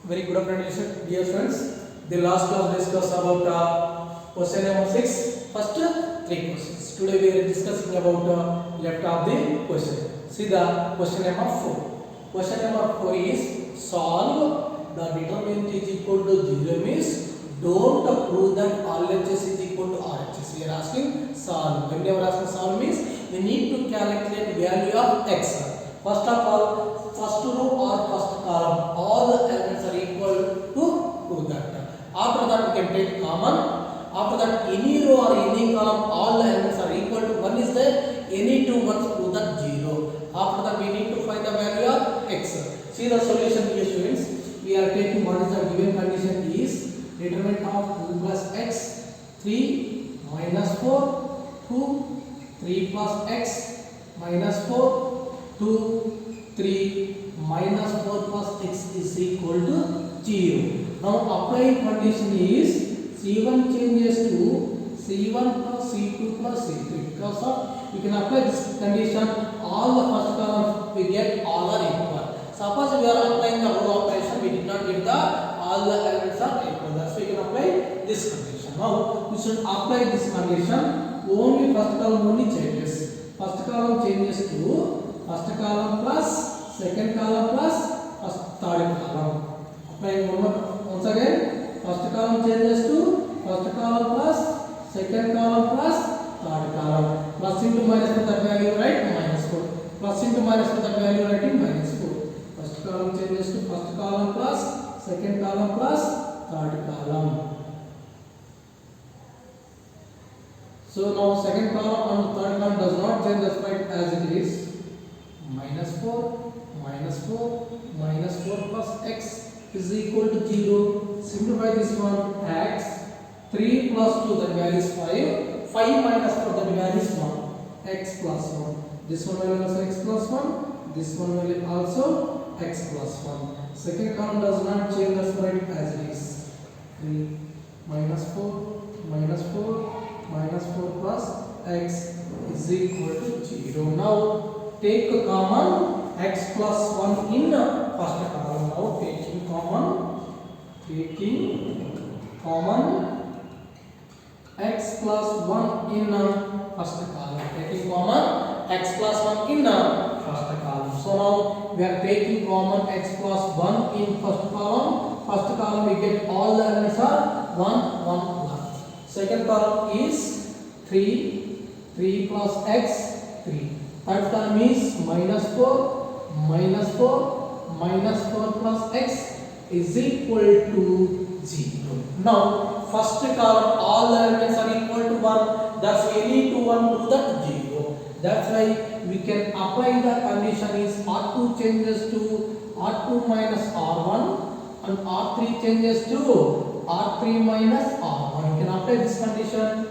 Very good afternoon, dear friends. The last class discussed about question number 6. First three questions. Today we are discussing about left of the question. See the question number 4. Question number 4 is solve the determinant is equal to 0 means don't prove that RHS is equal to RHS. We are asking solve. When we are asking solve means we need to calculate value of x. First of all, first row or first column, all the elements are equal to prove that. After that, we can take common. After that, any row or any column, all the elements are equal to 1 is there. Any two ones prove that 0. After that, we need to find the value of x. See the solution here, students. We are taking what is the given condition is determinant of 2 plus x, 3 minus 4, 2, 3 plus x minus 4, 2, 3 minus 4 plus x is equal to 0. Now applying condition is C1 changes to C1 plus C2 plus C3. Because of we can apply this condition, all the first column we get all are equal. Suppose we are applying the row operation, we did not get the all the elements are equal. That's why we can apply this condition. Now we should apply this condition. Only first column only changes. First column changes to first column plus second column plus third column. Applying once again, first column changes to first column plus second column plus third column. Plus into minus for that value, right? Minus 4. Plus into minus for that value, writing minus 4. First column changes to first column plus second column plus third column. So now second column and third column does not change, that's right as it is. Minus 4 minus 4 plus x is equal to 0. Simplify this one. X 3 plus 2, that value is 5. 5 minus 4, that value is 1. X plus 1. This one will also x plus 1. This one will also x plus 1. Second column does not change, that's right as it is. 3 minus 4 minus 4 minus 4 plus x is equal to 0. Now take a common x plus 1 in first column. Now taking common x plus 1 in first column. Taking common x plus 1 in first column. So now we are taking common x plus 1 in first column. First column we get all the elements are 1, 1, 1. Second column is 3 plus x, 3. Third column is minus 4 minus 4 plus x is equal to 0. Now first column all the elements are equal to 1. That's any to 1 to the 0. That's why we can apply the condition is R2 changes to R2 minus R1 and R3 changes to R3 minus R1. You can apply this condition.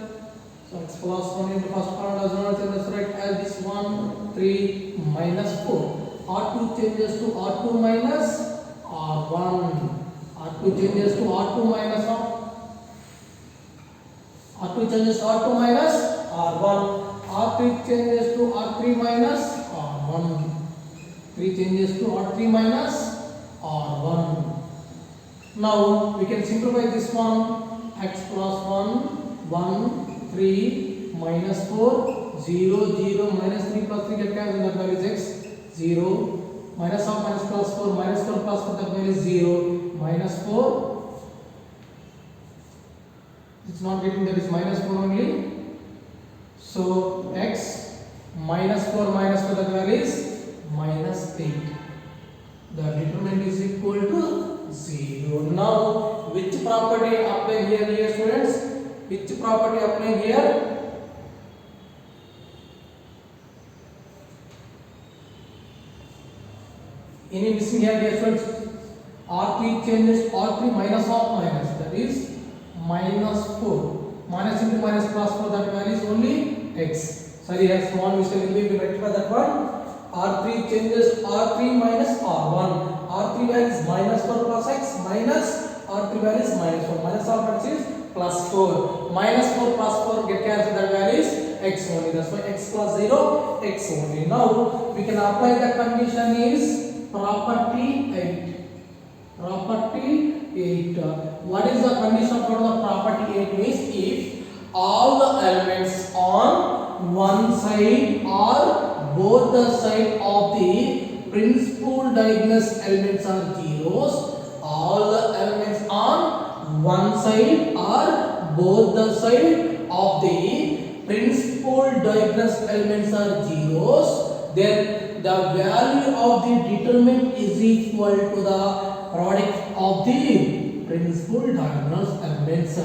So x plus 1 into first column does not change, that's right as this 1, 3 minus 4. R2 changes to R2 minus R1. R2 changes to R2 minus R2 changes to R2 minus R1. R3 changes to R3 minus R1. 3 changes to R3 minus R1. Now we can simplify this one. X plus 1 3 minus 4 0 0 minus 3 plus 3 get cancelled, that value is x 0 minus of minus plus 4 minus 4 plus 4, that value is 0 minus 4. It's not getting, that is minus 4 only. So x minus 4 minus 4, that value is minus 8. The determinant is equal to 0. Now which property apply here students? Which property apply here? Any missing here, dear students? R3 changes R3 minus of minus, that is minus 4. Minus into minus plus 4, that value is only x. Sorry, here small mistake will be rectify that one. R3 changes R3 minus R1. R3 value is minus 4 plus x minus R3 value is minus 4. Minus of x is plus 4. Minus 4 plus 4 get cancelled, that value is x only. That's why x plus 0, x only. Now we can apply the condition is property 8. Property 8. What is the condition for the property 8 means if all the elements on one side or both the side of the principal diagonal elements are zeros, all the elements on one side or both the side of the principal diagonal elements are zeros, then the value of the determinant is equal to the product of the principal diagonal elements.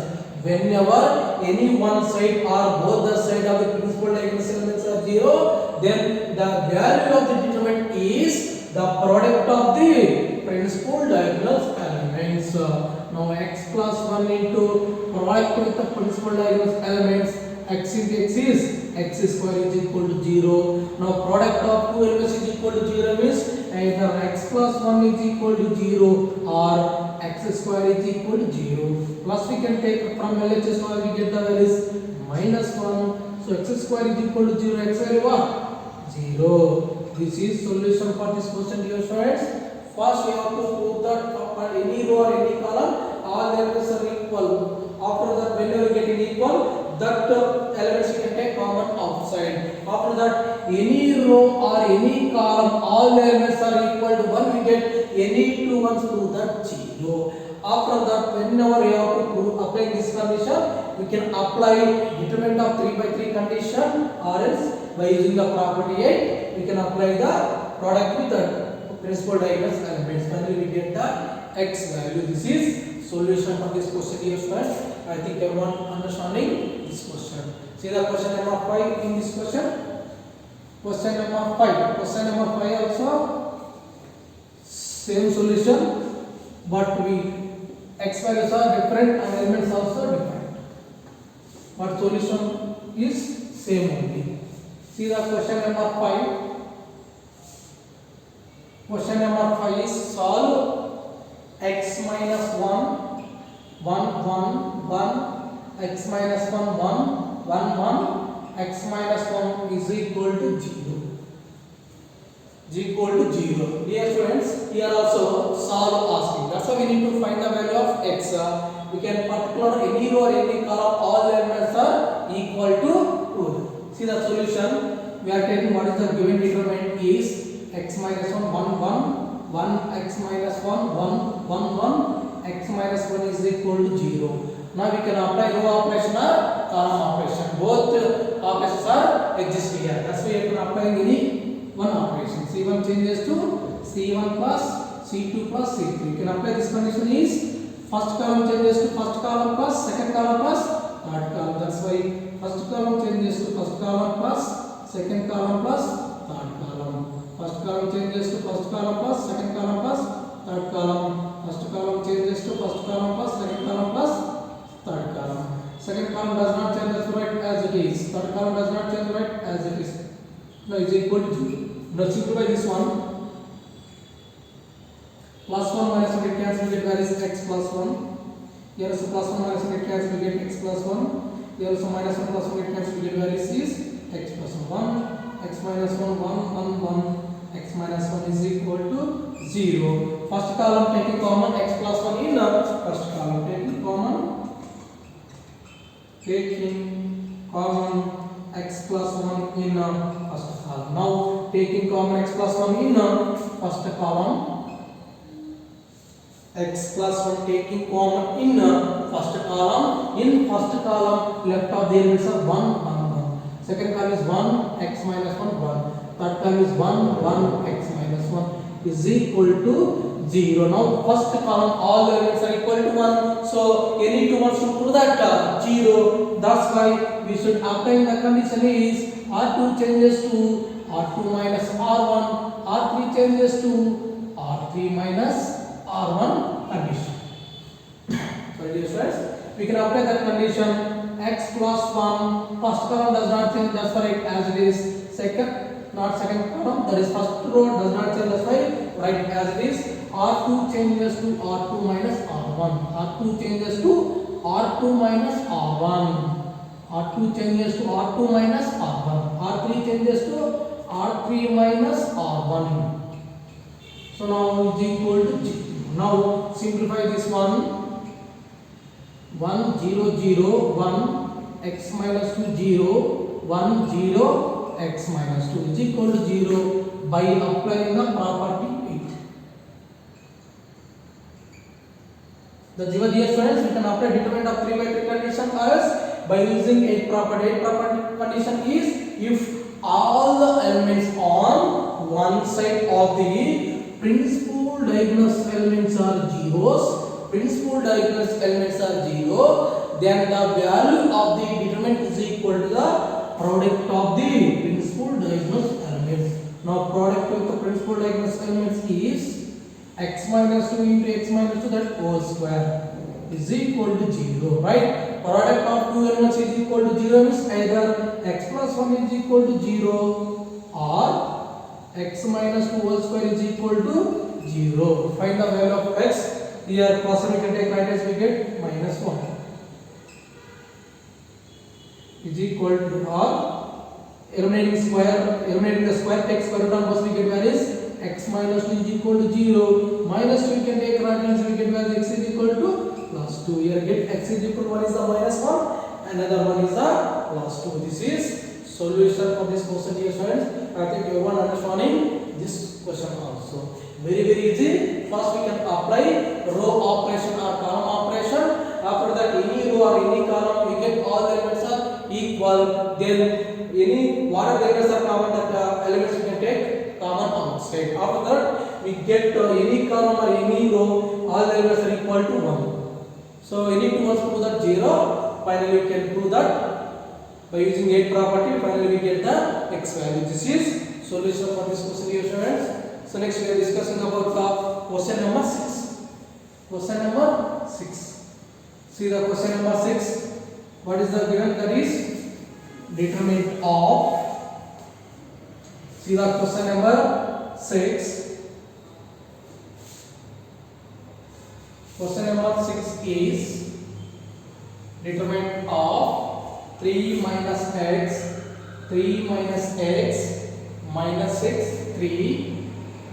Whenever any one side or both the side of the principal diagonal elements are zero, then the value of the determinant is the product of the principal diagonal elements. Now x plus 1 into product with the principal diagonal elements, x into x is x square is equal to 0. Now product of two elements is equal to 0 means either x plus 1 is equal to 0 or x square is equal to 0. Plus we can take from LHS now we get the values minus 1. So x square is equal to 0, x value what? 0. This is solution for this question, dear friends. First we have to prove that for any row or any column all elements are equal. After that, whenever you get an equal, that elements you can take common outside. After that, any row or any column, all elements are equal to 1. We get any two ones to that 0. After that, whenever you have to prove applying this condition, we can apply determinant of 3 by 3 condition, or else by using the property 8, we can apply the product with the principal diagonal elements. Finally, we get the x value. This is solution for this question, dear friends. I think everyone understanding this question. See the question number 5 in this question. Question number 5. Question number 5 also same solution, but x values are different and elements also different. But solution is same only. See the question number 5. Question number 5 is solve x minus 1, 1, 1, 1, x minus 1, 1, 1, 1, x minus 1 is equal to 0. Is equal to 0. Dear friends, here also solve asking. That's why we need to find the value of x. We can particular any row or any column, all elements are equal to 2. See the solution. We are taking what is the given determinant is x minus 1, 1, 1, 1, x minus 1, 1, 1, 1, x minus 1 is equal to 0. Now we can apply row operation or column operation. Both operations are exist here. That's why you can apply any one operation. C1 changes to C1 plus C2 plus C3. You can apply this condition is first column changes to first column plus second column plus third column. That's why first column changes to first column plus second column plus third column. First column changes to first column plus second column plus third column. First column changes to first column plus second column plus third column. Second column does not change, that's right as it is. Third column does not change, right as it is. Now is equal to 0. Now simplify this one. Plus 1 minus 1 get cancelled, we get values x plus 1. Here also plus 1 minus 1 get cancelled, we get x plus 1. Here also minus 1 plus 1 get cancelled, we get values is x plus 1. X minus 1, 1, 1, 1. X minus 1 is equal to 0. First column taking common x plus 1 in first column. Taking common x plus 1 in first column. Now taking common x plus 1 in first column. X plus 1 taking common in first column. In first column left of the elements are 1, 1, 1. Second column is 1, x minus 1, 1. Third column is 1, 1, x minus 1 is equal to 0. Now first column all elements are equal to 1. So any two ones to prove that 0. That's why we should apply the condition is R2 changes to R2 minus R1, R3 changes to R3 minus R1 condition. So dear friends, we can apply that condition x plus 1. First column does not change, that's why as it is. Second, not second column, that is first row does not change, that's why right as it is. R2 changes to R2 minus R1. R2 changes to R2 minus R1. R2 changes to R2 minus R1. R3 changes to R3 minus R1. So now is equal to 0. Now simplify this one. 1 0 0 1 x minus 2 0 1 0 x minus 2 is equal to 0 by applying the property 8. The given dear students, we can apply determinant of 3 by 3 condition as by using 8 property. 8 property condition is if all the elements on one side of the principal diagonal elements are zeros, principal diagonal elements are 0, then the value of the determinant is equal to the product of the principal diagonal elements. Now product of the principal diagonal elements is x minus 2 into x minus 2, that whole square is equal to 0, right? Product of two elements is equal to 0 means either x plus 1 is equal to 0 or x minus 2 whole square is equal to 0. Find the value of x. Here plus we can take right as we get minus 1 is equal to, or eliminating the square take square root of plus we get value is x minus 2 is equal to 0, minus 2 we can take right hand so we get value x is equal to plus 2. Here get x is equal to 1 is the minus 1, another one is the plus 2. This is solution for this question, dear friends. I think everyone understanding this question also. Very easy. First we can apply row operation or column operation. After that any row or any column we get all the elements are equal. Then any whatever the elements are common, that elements we can take common outside. After that we get any column or any row, all the elements are equal to 1. So any two must prove that 0. Finally we can prove that by using 8 property. Finally we get the x value. This is solution for this question, dear students. So next we are discussing about the question number 6. Question number 6. See the question number 6. What is the given? That is determinant of. See the question number 6. Question number 6 is determinant of 3 minus x, 3 minus x, minus 6, 3,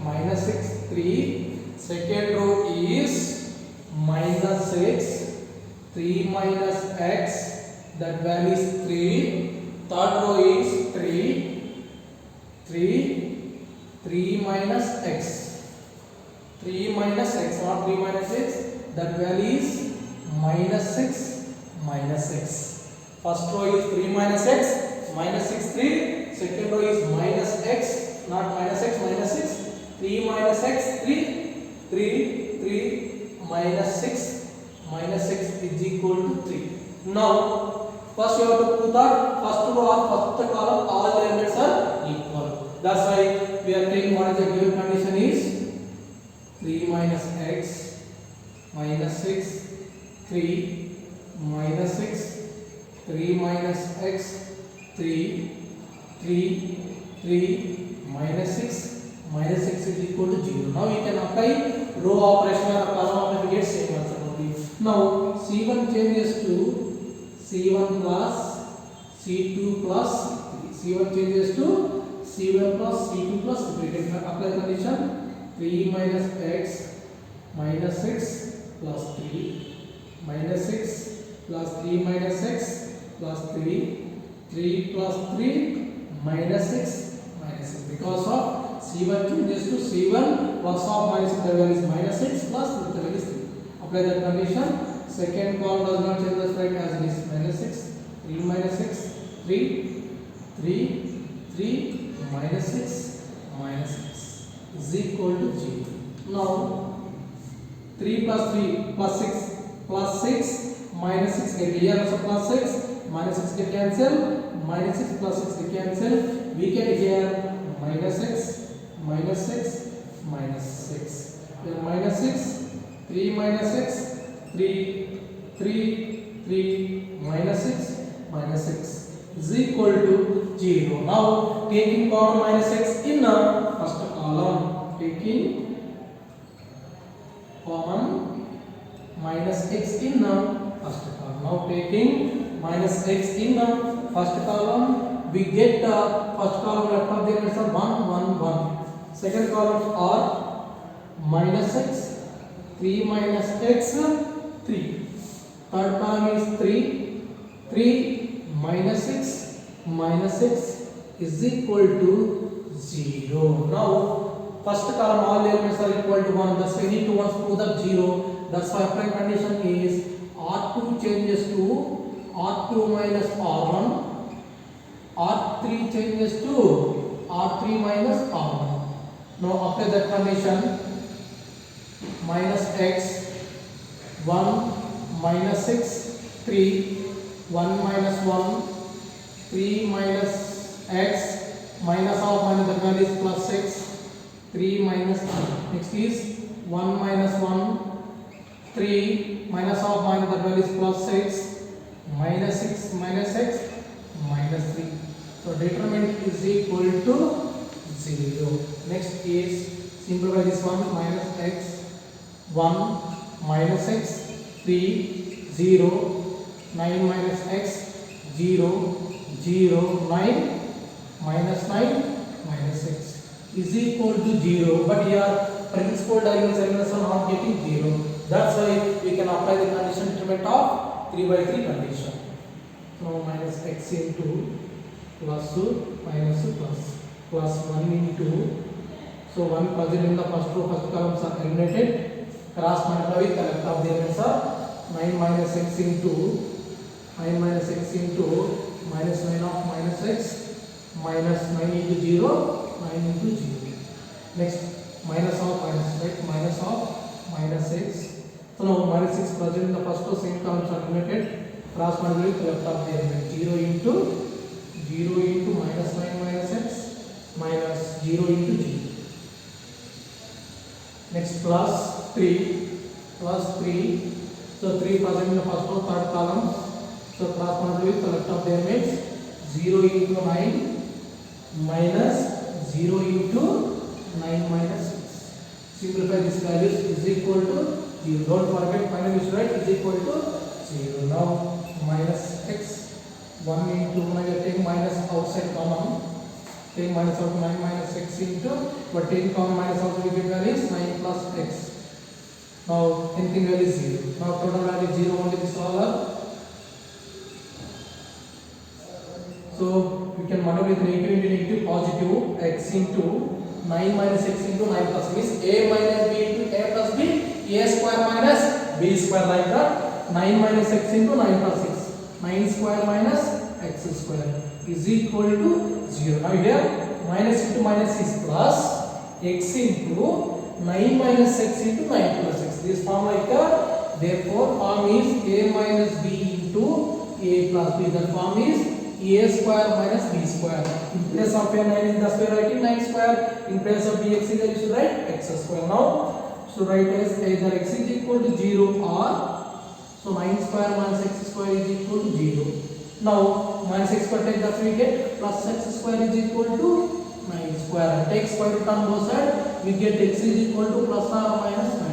minus 6, 3. Second row is minus 6, 3 minus x, that value is 3. Third row is 3, 3 minus x, 3 minus x, not 3 minus x, that value is minus 6, minus 6. First row is 3 minus x, minus 6, 3. Second row is minus x, not minus x, minus 6. 3 minus x, 3, minus 6, minus 6 is equal to 3. Now, first you have to prove that first row or first column all the elements are equal. That's why we are taking what is the given condition is 3 minus x, minus 6, 3, minus 6, 3 minus x, 3, minus 6, minus 6 is equal to 0. Now we can apply row operation or column operation, get same answer only. Now C1 changes to C1 plus C2 plus C3. C1 changes to C1 plus C2 plus C3. We can apply condition 3 minus x minus 6 plus 3 minus 6 plus 3 minus x plus 3 plus 3 minus 6 minus 6. Because of C1 changes to C1 plus of minus 6, the value is minus 6 plus the value is 3. Apply that condition. Second column does not change the sign as it is minus 6, 3 minus 6, 3 minus 6 minus 6 is equal to 0. Now 3 plus 3 plus 6 plus 6 minus 6 get here also plus 6 minus 6 get cancel, minus 6 plus 6 get cancel, we get here minus 6 minus 6 minus 6. Here minus 6, 3 minus 6, 3 minus 6 minus 6 is equal to 0. Now taking common minus 6 in the first column, taking common minus x in the first column. Now taking minus x in the first column, we get the first column left of the elements are 1, 1, 1. Second columns are minus 6, 3 minus x 3. Third column is 3. 3 minus 6 is equal to 0. Now first column all elements are equal to 1. Thus we need to once prove that 0. That's why applying condition is R2 changes to R2 minus R1. R3 changes to R3 minus R1. Now apply that condition. Minus x 1 minus 6 3 1 minus 1 3 minus x minus of minus the value is plus 6 3 minus 3. Next is 1 minus 1 3 minus of minus the value is plus 6 minus 6 minus x minus 3. So determinant is equal to 0. Next is simplify this one. Minus x 1 minus x 3 0 9 minus x 0 0 9 minus 9 minus 6 is equal to 0. But here principal diagonal elements are not getting 0. That's why we can apply the condition determinant of 3 by 3 condition. So minus x into plus minus plus 1 into, so 1 present in the first row, first columns are eliminated. Cross multiply with the left of the elements are 9 minus x into minus 9 of minus x minus 9 into 0 9 into 0. Next minus of minus, right? Minus of minus 6. So now minus 6 present in the first row, same columns are eliminated. Cross multiply with the left of the element. 0 into minus 9 minus x minus 0 into 0. Next plus 3. So 3 present in the first row, third column. So cross multiply with the left of the elements. 0 into 9 minus 0 into 9 minus 6. Simplify these values is equal to 0. Don't forget final is right is equal to 0. Now minus x 1 into, when you take minus outside common, take minus out 9 minus x into, but take common minus out, we get value is 9 plus x. Now anything value is 0. Now total value is 0 only this all are. So we can multiply with negative into negative, positive x into 9 minus x into 9 plus means a minus b into a plus b, a square minus b square, like that. 9 minus x into 9 plus 6, 9 square minus x square is equal to 0. Now here minus into minus is plus x into 9 minus x into 9 plus x. This form like that. Therefore form is a minus b into a plus b. That form is a square minus b square. In place of a 9 is the square, writing 9 square. In place of bx is you should write x square. Now so write as either x is equal to 0 or, so 9 square minus x square is equal to 0. Now minus x square take, that we get plus x square is equal to 9 square. Take square root on both sides, we get x is equal to plus or minus 9.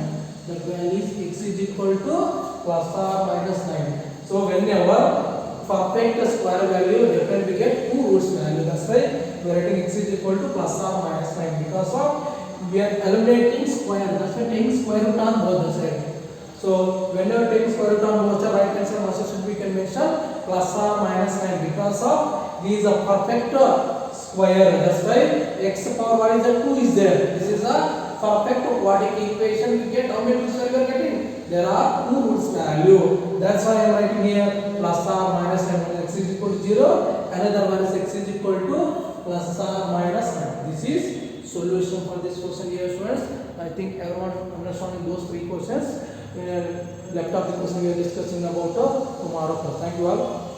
That value is x is equal to plus or minus 9. So whenever perfect square value, definitely we get two roots value. That's why we are writing x is equal to plus or minus 9, because of we are eliminating square. That's why taking square root on both the sides. So whenever taking square root on both the right hand side also should we can mention plus or minus 9, because of these are perfect square. That's why x power what is that 2 is there. This is a perfect quadratic equation. We get how many roots value we are getting? There are two roots value. That's why I am writing here plus or minus 9. X is equal to 0. Another one is x is equal to plus or minus 9. This is solution for this question here, students. I think everyone understanding those three questions. Left of the question we are discussing about tomorrow class. Thank you all.